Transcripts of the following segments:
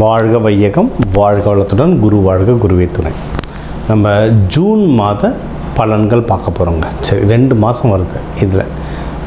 வாழ்க வையகம், வாழ்க வளத்துடன், குரு வாழ்க, குருவே துணை. நம்ம ஜூன் மாத பலன்கள் பார்க்க போகிறோங்க. சரி, 2 மாதம் வருது. இதில்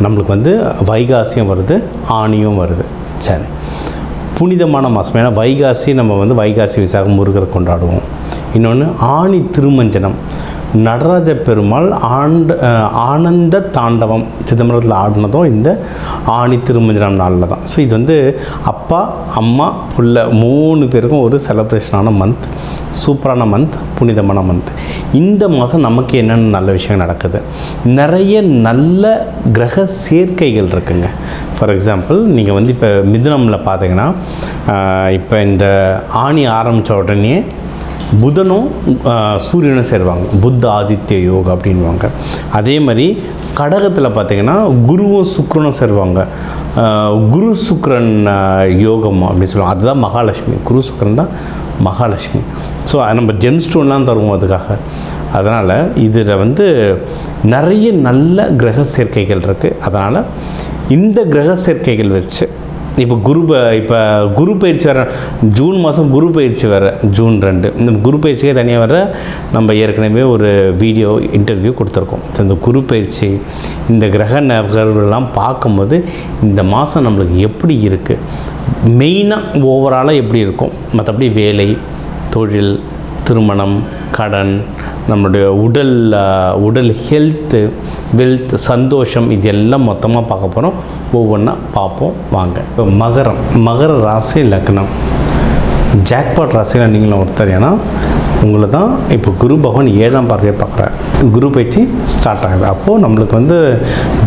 நம்மளுக்கு வைகாசியும் வருது, ஆணியும் வருது. சரி, புனிதமான மாதம். ஏன்னா வைகாசி நம்ம வைகாசி விசாகம் முருகரை கொண்டாடுவோம். இன்னொன்று ஆணி திருமஞ்சனம், நடராஜ பெருமாள் ஆனந்த தாண்டவம் சிதம்பரத்தில் ஆடினதும் இந்த ஆணி திருமஞ்சனம் நாளில் தான். ஸோ இது அப்பா அம்மா புள்ள 3 பேருக்கும் ஒரு செலிப்ரேஷனான மந்த், சூப்பரான மந்த், புனிதமான மந்த். இந்த மாதம் நமக்கு என்னென்ன நல்ல விஷயம் நடக்குது, நிறைய நல்ல கிரக சேர்க்கைகள் இருக்குங்க. ஃபார் எக்ஸாம்பிள் நீங்கள் இப்போ மிதுனமில் பார்த்தீங்கன்னா, இப்போ இந்த ஆணி ஆரம்பித்த உடனே புதனும் சூரியனும் சேருவாங்க, புத்த ஆதித்ய யோகம் அப்படின்வாங்க. அதே மாதிரி கடகத்தில் பார்த்திங்கன்னா குருவும் சுக்கிரனும் சேருவாங்க, குரு சுக்கிரன் யோகம் அப்படின்னு சொல்லுவாங்க. அதுதான் மகாலட்சுமி. குரு சுக்கிரன் தான் மகாலட்சுமி. ஸோ நம்ம ஜெம் ஸ்டோன்லாம் தருவோம் அதுக்காக. அதனால் இதில் நிறைய நல்ல கிரக சேர்க்கைகள் இருக்குது. அதனால் இந்த கிரக சேர்க்கைகள் வச்சு இப்போ குரு பயிற்சி வர ஜூன் மாதம், குரு பயிற்சி வர ஜூன் 2. இந்த குரு பயிற்சிக்கே தனியாக வர நம்ம ஏற்கனவே ஒரு வீடியோ இன்டர்வியூ கொடுத்துருக்கோம். ஸோ இந்த குரு பயிற்சி, இந்த கிரக நகர்வுலாம் பார்க்கும்போது இந்த மாதம் நம்மளுக்கு எப்படி இருக்குது, மெயினாக ஓவராலாக எப்படி இருக்கும், மற்றபடி வேலை, தொழில், திருமணம், கடன், நம்மளுடைய உடல் ஹெல்த்து, வெல்த், சந்தோஷம், இது எல்லாம் மொத்தமாக பார்க்க போகிறோம். ஒவ்வொன்றா பார்ப்போம் வாங்க. இப்போ மகர ராசி லக்னம், ஜாக்பாட் ராசியில் நீங்களும் ஒருத்தர். ஏன்னா உங்களை தான் இப்போ குரு பகவான் 7ஆம் பார்வையை பார்க்குறாரு. குரு பயிற்சி ஸ்டார்ட் ஆகுது. அப்போது நம்மளுக்கு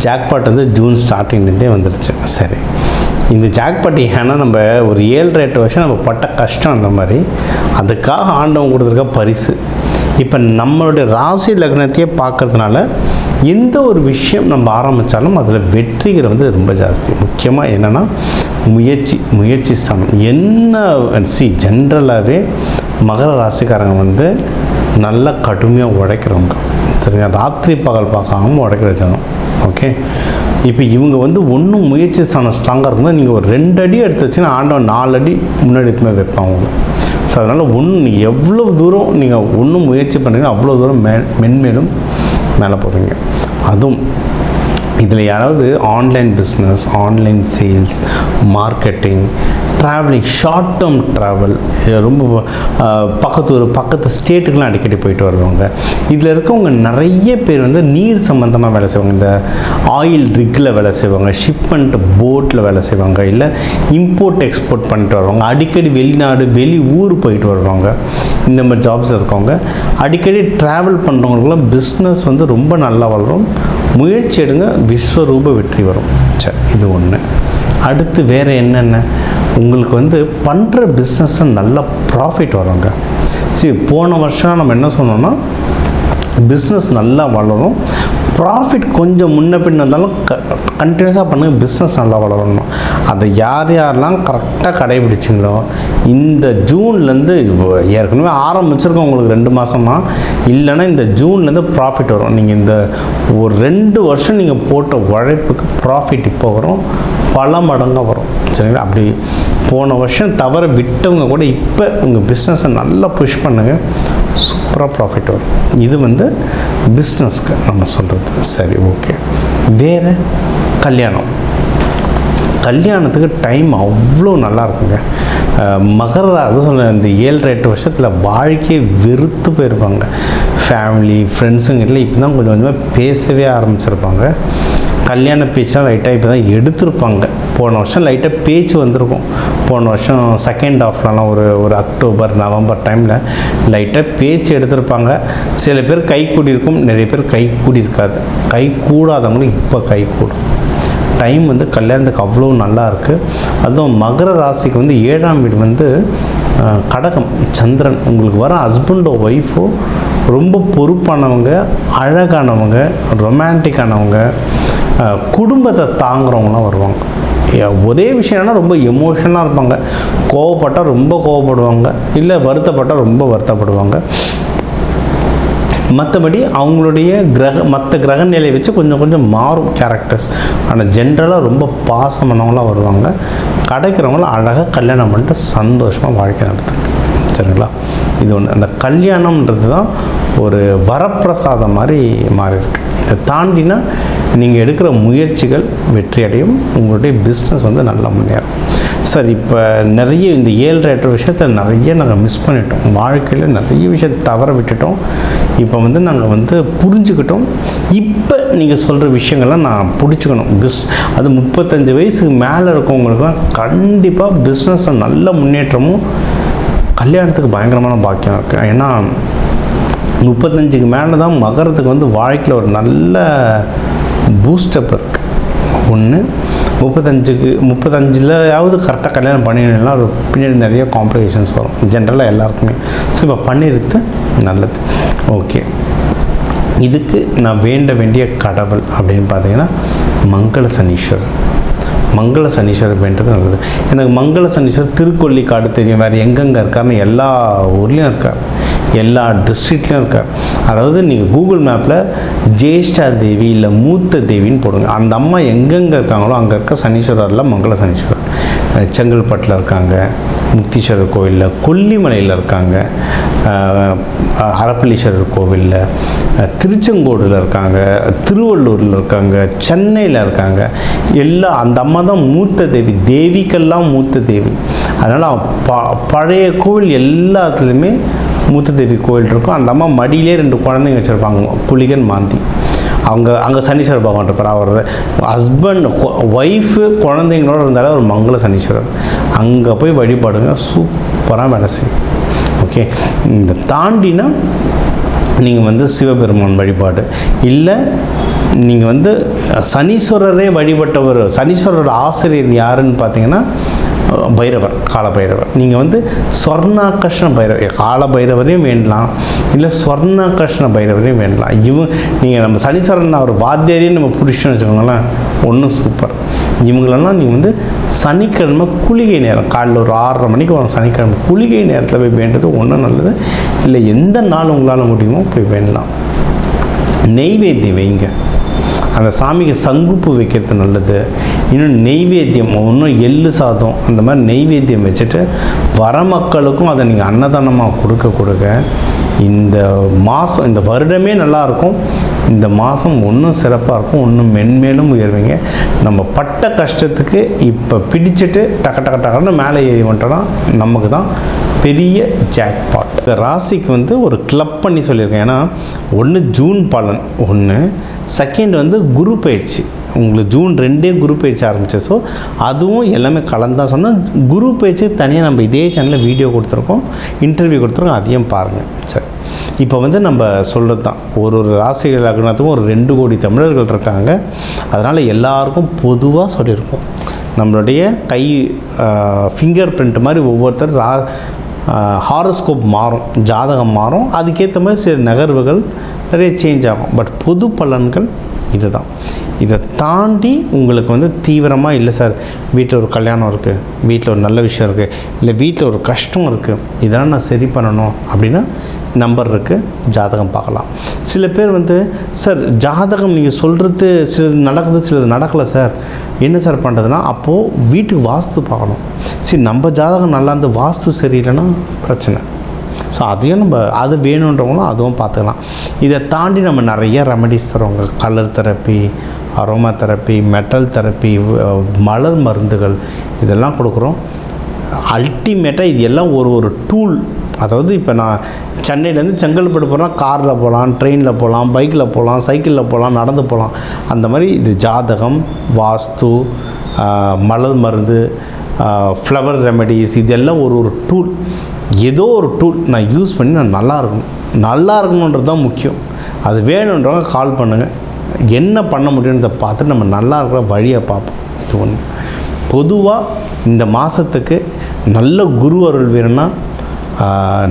ஜாக்பாட் ஜூன் ஸ்டார்டிங்லேருந்தே வந்துடுச்சு. சரி, இந்த ஜாக்பாட் ஏன்னா நம்ம ஒரு 7-8 வருஷம் நம்ம பட்ட கஷ்டம், அந்த மாதிரி அதுக்காக ஆண்டவன் கொடுத்துருக்க பரிசு. இப்போ நம்மளுடைய ராசி லக்னத்தையே பார்க்கறதுனால எந்த ஒரு விஷயம் நம்ம ஆரம்பித்தாலும் அதில் வெற்றிகள் ரொம்ப ஜாஸ்தி. முக்கியமாக என்னென்னா முயற்சி சமம். என்ன ஜென்ரலாகவே மகர ராசிக்காரங்க நல்லா கடுமையாக உழைக்கிறவங்க. சரிங்களா? ராத்திரி பகல் பார்க்காம உழைக்கிற ஜனம். ஓகே, இப்போ இவங்க ஒன்றும் முயற்சி ஸ்ட்ராங்காக இருக்கும்போது நீங்கள் ஒரு 2 அடி எடுத்து வச்சுன்னா ஆண்டவன் 4 அடி முன்னாடி எடுத்துமே வைப்பாங்க. ஸோ அதனால் நீங்கள் எவ்வளோ தூரம் நீங்கள் ஒன்றும் முயற்சி பண்ணுறீங்க, அவ்வளோ தூரம் மென்மேலும் மேலே போவீங்க. அதுவும் இதில் யாராவது online business, online sales, marketing, travelling, short term travel, ரொம்ப பக்கத்து ஸ்டேட்டுக்கெலாம் அடிக்கடி போயிட்டு வருவாங்க. இதில் இருக்கவங்க நிறைய பேர் நீர் சம்மந்தமாக வேலை செய்வாங்க. இந்த ஆயில் ரிக்கில் வேலை செய்வாங்க, ஷிப்மெண்ட் போட்டில் வேலை செய்வாங்க, இல்லை இம்போர்ட் எக்ஸ்போர்ட் பண்ணிட்டு வருவாங்க, அடிக்கடி வெளிநாடு வெளி ஊர் போயிட்டு வருவாங்க. இந்த மாதிரி ஜாப்ஸில் இருக்கவங்க அடிக்கடி ட்ராவல் பண்ணுறவங்களுக்குலாம் பிஸ்னஸ் ரொம்ப நல்லா வளரும். முயற்சி எடுங்க, விஸ்வரூப வெற்றி வரும். சரி, இது ஒன்று. அடுத்து வேறு என்னென்ன, உங்களுக்கு பண்ணுற பிஸ்னஸில் நல்ல ப்ராஃபிட் வருங்க. சரி, போன வருஷம் நம்ம என்ன சொன்னோம்னா பிஸ்னஸ் நல்லா வளரும், ப்ராஃபிட் கொஞ்சம் முன்ன பின்ன இருந்தாலும் கண்டினியூஸாக பண்ணுங்கள், பிஸ்னஸ் நல்லா வளரணும். அதை யாரெல்லாம் கரெக்டாக கடைபிடிச்சிங்களோ இந்த ஜூன்லேருந்து, ஏற்கனவே ஆரம்பிச்சிருக்கோம் உங்களுக்கு 2 மாதமாக, இல்லைன்னா இந்த ஜூன்லேருந்து ப்ராஃபிட் வரும். நீங்கள் இந்த ஒரு 2 வருஷம் நீங்கள் போட்ட உழைப்புக்கு ப்ராஃபிட் இப்போ வரும், பல மடங்காக வரும். சரிங்களா? அப்படி போன வருஷம் தவற விட்டவங்க கூட இப்போ உங்கள் பிஸ்னஸை நல்லா புஷ் பண்ணுங்கள், சூப்பராக ப்ராஃபிட் வரும். இது பிஸ்னஸ்க்கு நம்ம சொல்கிறது. சரி, ஓகே. வேறு கல்யாணத்துக்கு டைம் அவ்வளோ நல்லா இருக்குங்க. அது சொல்ல இந்த 7-8 வருஷத்தில் வாழ்க்கையை வெறுத்து போயிருப்பாங்க. ஃபேமிலி, ஃப்ரெண்ட்ஸுங்கிட்ட இப்போ தான் கொஞ்சம் கொஞ்சமாக பேசவே ஆரம்பிச்சிருப்பாங்க. கல்யாண பேச்செலாம் லைட்டாக இப்போ தான் எடுத்திருப்பாங்க. போன வருஷம் லைட்டாக பேச்சு வந்திருக்கும். போன வருஷம் செகண்ட் ஹாஃப்லலாம் ஒரு அக்டோபர் நவம்பர் டைமில் லைட்டாக பேச்சு எடுத்திருப்பாங்க. சில பேர் கை கூடியிருக்கும், நிறைய பேர் கை கூடியிருக்காது. கை கூடாதவங்களுக்கு இப்போ கை கூடும். டைம் கல்யாணத்துக்கு அவ்வளோ நல்லா இருக்குது. அதுவும் மகர ராசிக்கு 7ஆம் வீடு கடகம், சந்திரன். உங்களுக்கு வர ஹஸ்பண்டோ ஒய்ஃபோ ரொம்ப பொறுப்பானவங்க, அழகானவங்க, ரொமான்டிக்கானவங்க, குடும்பத்தை தாங்குறவங்களாம் வருவாங்க. ஒரே விஷயம்னா ரொம்ப எமோஷனாக இருப்பாங்க. கோவப்பட்டால் ரொம்ப கோவப்படுவாங்க, இல்லை வருத்தப்பட்டால் ரொம்ப வருத்தப்படுவாங்க. மற்றபடி அவங்களுடைய மற்ற கிரக நிலையை வச்சு கொஞ்சம் கொஞ்சம் மாறும் கேரக்டர்ஸ். ஆனால் ஜென்ரலாக ரொம்ப பாசமானவங்களாம் வருவாங்க. கிடைக்கிறவங்களும் அழகாக கல்யாணம் பண்ணிட்டு சந்தோஷமாக வாழ்க்கை நடத்துங்க. சரிங்களா? இது ஒன்று. அந்த கல்யாணம்ன்றது தான் ஒரு வரப்பிரசாதம் மாதிரி மாறி இருக்கு. இதை தாண்டினா நீங்கள் எடுக்கிற முயற்சிகள் வெற்றி அடையும். உங்களுடைய பிஸ்னஸ் வந்து நல்லா முன்னேறும். சார், இப்போ நிறைய இந்த 7-8 விஷயத்தில் நிறைய நாங்கள் மிஸ் பண்ணிட்டோம். வாழ்க்கையில் நிறைய விஷயத்தை தவற விட்டுட்டோம். இப்போ வந்து நாங்கள் வந்து புரிஞ்சுக்கிட்டோம். இப்போ நீங்கள் சொல்கிற விஷயங்கள்லாம் நான் பிடிச்சிக்கணும். அது 35 வயசுக்கு மேலே இருக்கவங்களுக்குலாம் கண்டிப்பாக பிஸ்னஸில் நல்ல முன்னேற்றமும் கல்யாணத்துக்கு பயங்கரமான பாக்கியம் இருக்குது. ஏன்னா 35க்கு மேலே தான் மகரத்துக்கு வந்து வாழ்க்கையில் ஒரு நல்ல பூஸ்டப் இருக்குது. ஒன்று 35லையாவது கரெக்டாக கல்யாணம் பண்ணினா ஒரு பின்னாடி நிறைய காம்ப்ளிகேஷன்ஸ் வரும் ஜென்ரலாக எல்லாருக்குமே. ஸோ இப்போ பண்ணிடுறது நல்லது. ஓகே, இதுக்கு நான் வேண்டிய கடவுள் அப்படின்னு பார்த்தீங்கன்னா மங்கள சனீஸ்வரர். மங்கள சனீஸ்வரர் வேண்டது நல்லது. எனக்கு மங்கள சனீஸ்வரர் திருக்கொல்லிக்காடு தெரியும். வேறு எங்கெங்கே இருக்காருன்னு எல்லா ஊர்லேயும் இருக்கார், எல்லா டிஸ்ட்ரிக்ட்லேயும் இருக்கார். அதாவது நீங்கள் கூகுள் மேப்பில் ஜேஷ்டா தேவி இல்லை மூத்த தேவின்னு போடுங்க. அந்த அம்மா எங்கெங்கே இருக்காங்களோ அங்கே இருக்க சனீஸ்வரரில் மங்கள சனீஸ்வரர். செங்கல்பட்டில் இருக்காங்க, முக்தீஸ்வரர் கோவிலில், கொல்லிமலையில் இருக்காங்க, அரப்பளீஸ்வரர் கோவிலில், திருச்செங்கோடில் இருக்காங்க, திருவள்ளூரில் இருக்காங்க, சென்னையில் இருக்காங்க. அந்த அம்மா தான் மூத்த தேவி. தேவிக்கெல்லாம் மூத்த தேவி. அதனால் பழைய கோவில் எல்லாத்துலேயுமே மூத்த தேவி கோவில் இருக்கும். அந்த அம்மா மடியிலே 2 குழந்தைங்க வச்சுருப்பாங்க, குளிகன் மாந்தி. அங்கே சனீஸ்வரர் பகவான் இருப்பார். அவர் ஹஸ்பண்ட் ஒய்ஃபு குழந்தைங்களோட இருந்தாலும் ஒரு மங்கள சனீஸ்வரர். அங்கே போய் வழிபாடுங்க, சூப்பராக வேலை செய்யும். ஓகே, இந்த தாண்டினா நீங்கள் வந்து சிவபெருமான் வழிபாடு இல்லை, நீங்கள் வந்து சனீஸ்வரரே வழிபட்டவர். சனீஸ்வரரோட ஆசிரியர் யாருன்னு பார்த்தீங்கன்னா பைரவர், காலபைரவர். நீங்கள் வந்து ஸ்வர்ணாகர்ஷ்ண பைரவர், காலபைரவரையும் வேண்டலாம், இல்லை ஸ்வர்ணாகர்ஷ்ண பைரவரையும் வேண்டலாம். நீங்கள் நம்ம சனீஸ்வரன் அவர் வாத்தியாரையும் நம்ம பிடிச்சோன்னு வச்சுக்கோங்களேன், ஒன்றும் சூப்பர். இவங்களெல்லாம் நீங்கள் வந்து சனிக்கிழமை குளிகை நேரம், காலையில் ஒரு 6:30 மணிக்கு வரும் சனிக்கிழமை, குளிகை நேரத்தில் போய் வேண்டது ஒன்றும் நல்லது. இல்லை எந்த நாள் உங்களால் முடியுமோ போய் வேண்டலாம். நெய்வேத்தியம் வைங்க, அந்த சாமிக்கு சங்குப்பு வைக்கிறது நல்லது. இன்னும் நெய்வேத்தியம், இன்னும் எள்ளு சாதம், அந்த மாதிரி நெய்வேத்தியம் வச்சுட்டு வர மக்களுக்கும் அதை நீங்கள் அன்னதானமாக கொடுக்க இந்த மாதம், இந்த வருடமே நல்லாயிருக்கும். இந்த மாதம் இன்னும் சிறப்பாக இருக்கும், இன்னும் மென்மேலும் உயர்வீங்க. நம்ம பட்ட கஷ்டத்துக்கு இப்போ பிடிச்சிட்டு டக்குன்னு மேலே ஏறி வந்துட்டோன்னா நமக்கு தான் பெரிய ஜாக்பாட். இந்த ராசிக்கு வந்து ஒரு கிளப் பண்ணி சொல்லியிருக்கேன். ஏன்னா ஒன்று ஜூன் பலன், ஒன்று செகண்ட் வந்து குரு பயிற்சி. உங்களுக்கு ஜூன் 2 குரு பயிற்சி ஆரம்பிச்சு. ஸோ அதுவும் எல்லாமே கலந்தான் சொன்னால் குரு பயிற்சி தனியாக நம்ம இதே சேனலில் வீடியோ கொடுத்துருக்கோம், இன்டர்வியூ கொடுத்துருக்கோம், அதையும் பாருங்கள். சரி, இப்போ வந்து நம்ம சொல்கிறது தான், ஒரு ராசிகள் லக்னத்துக்கும் ஒரு 2 கோடி தமிழர்கள் இருக்காங்க. அதனால் எல்லாருக்கும் பொதுவாக சொல்லியிருக்கோம். நம்மளுடைய கை ஃபிங்கர் பிரிண்ட் மாதிரி ஒவ்வொருத்தர் ஹாரோஸ்கோப் மாறும், ஜாதகம் மாறும், அதுக்கேற்ற மாதிரி சில நகர்வுகள் நிறைய சேஞ்ச் ஆகும். பட் பொது பலன்கள் இது தான். இதை தாண்டி உங்களுக்கு வந்து தீவிரமாக இல்லை சார், வீட்டில் ஒரு கல்யாணம் இருக்குது, வீட்டில் ஒரு நல்ல விஷயம் இருக்குது, இல்லை வீட்டில் ஒரு கஷ்டம் இருக்குது, இதெல்லாம் நான் சரி பண்ணணும் அப்படின்னா நம்பர் இருக்குது, ஜாதகம் பார்க்கலாம். சில பேர் வந்து சார் ஜாதகம் நீங்கள் சொல்கிறது சிலது நடக்குது, சிலது நடக்கலை சார், என்ன சார் பண்ணுறதுனா, அப்போது வீட்டுக்கு வாஸ்து பார்க்கணும். சரி, நம்ம ஜாதகம் நல்லா இருந்து வாஸ்து சரியில்லைன்னா பிரச்சனை. ஸோ அதையும் நம்ம அது வேணுன்றவங்களும் அதுவும் பார்த்துக்கலாம். இதை தாண்டி நம்ம நிறைய ரெமடிஸ் தருவாங்க. Colour therapy, aroma therapy, metal therapy, மலர் மருந்துகள், இதெல்லாம் கொடுக்குறோம். அல்டிமேட்டாக இது எல்லாம் ஒரு டூல். அதாவது இப்போ நான் சென்னையிலேருந்து செங்கல்பட்டு போனால் காரில் போகலாம், ட்ரெயினில் போகலாம், பைக்கில் போகலாம், சைக்கிளில் போகலாம், நடந்து போகலாம். அந்த மாதிரி இது ஜாதகம், வாஸ்து, மலர் மருந்து, ஃப்ளவர் ரெமடிஸ், இதெல்லாம் ஒரு டூல். ஏதோ ஒரு டூல் நான் யூஸ் பண்ணி நான் நல்லா இருக்கணுன்றது தான் முக்கியம். அது வேணுன்றவங்க கால் பண்ணுங்கள், என்ன பண்ண முடியுன்றதை பார்த்துட்டு நம்ம நல்லா இருக்கிற வழியை பார்ப்போம். இது ஒன்று. பொதுவாக இந்த மாதத்துக்கு நல்ல குரு அருள் வேணும்னா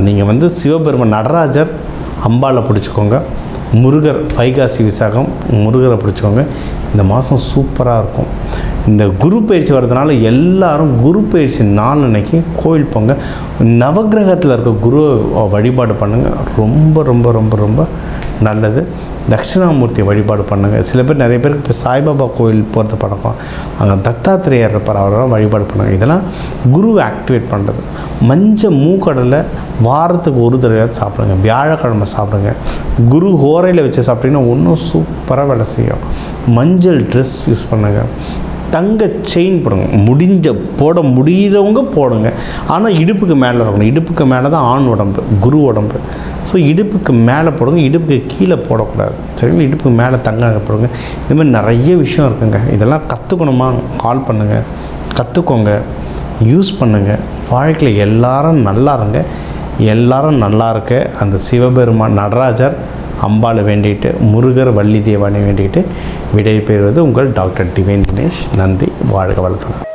நீங்கள் வந்து சிவபெருமான் நடராஜர், அம்பாளை பிடிச்சிக்கோங்க, முருகர், வைகாசி விசாகம் முருகரை பிடிச்சிக்கோங்க. இந்த மாதம் சூப்பராக இருக்கும். இந்த குரு பயிற்சி வர்றதுனால எல்லாரும் குரு பயிற்சி நாள் அன்னைக்கு கோயில் போங்க, நவகிரகத்தில் இருக்க குரு வழிபாடு பண்ணுங்கள். ரொம்ப ரொம்ப ரொம்ப ரொம்ப நல்லது. தட்சிணாமூர்த்தி வழிபாடு பண்ணுங்கள். சில பேர் நிறைய பேருக்கு இப்போ சாய்பாபா கோயில் போகிறது பழக்கம், அங்கே தத்தாத்திரேயர் இருப்பார், அவரெல்லாம் வழிபாடு பண்ணுங்கள். இதெல்லாம் குருவை ஆக்டிவேட் பண்ணுறது. மஞ்சள் மூக்கடலை வாரத்துக்கு ஒரு தடவை சாப்பிடுங்க, வியாழக்கிழமை சாப்பிடுங்க. குரு ஹோரையில் வச்சு சாப்பிட்டீங்கன்னா இன்னும் சூப்பராக வேலை செய்யும். மஞ்சள் ட்ரெஸ் யூஸ் பண்ணுங்கள். தங்க செயின் போடுங்க, போட முடிகிறவங்க போடுங்க. ஆனால் இடுப்புக்கு மேலே இருக்கணும். இடுப்புக்கு மேலே தான் ஆண் உடம்பு, குரு உடம்பு. ஸோ இடுப்புக்கு மேலே போடுங்க, இடுப்புக்கு கீழே போடக்கூடாது. சரிங்களா? இடுப்புக்கு மேலே தங்க போடுங்க. இதுமாதிரி நிறைய விஷயம் இருக்குங்க. இதெல்லாம் கற்றுக்கணுமா, கால் பண்ணுங்கள், கற்றுக்கோங்க, யூஸ் பண்ணுங்கள். வாழ்க்கையில் எல்லாரும் நல்லா இருங்க. எல்லாரும் நல்லா இருக்க அந்த சிவபெருமான் நடராஜர் அம்பாளை வேண்டிட்டு, முருகர் வள்ளி தேவானை வேண்டிட்டு விடை பெறுவது உங்கள் டாக்டர் டிவைன் தினேஷ். நன்றி. வாழ்க வளத்துடன்.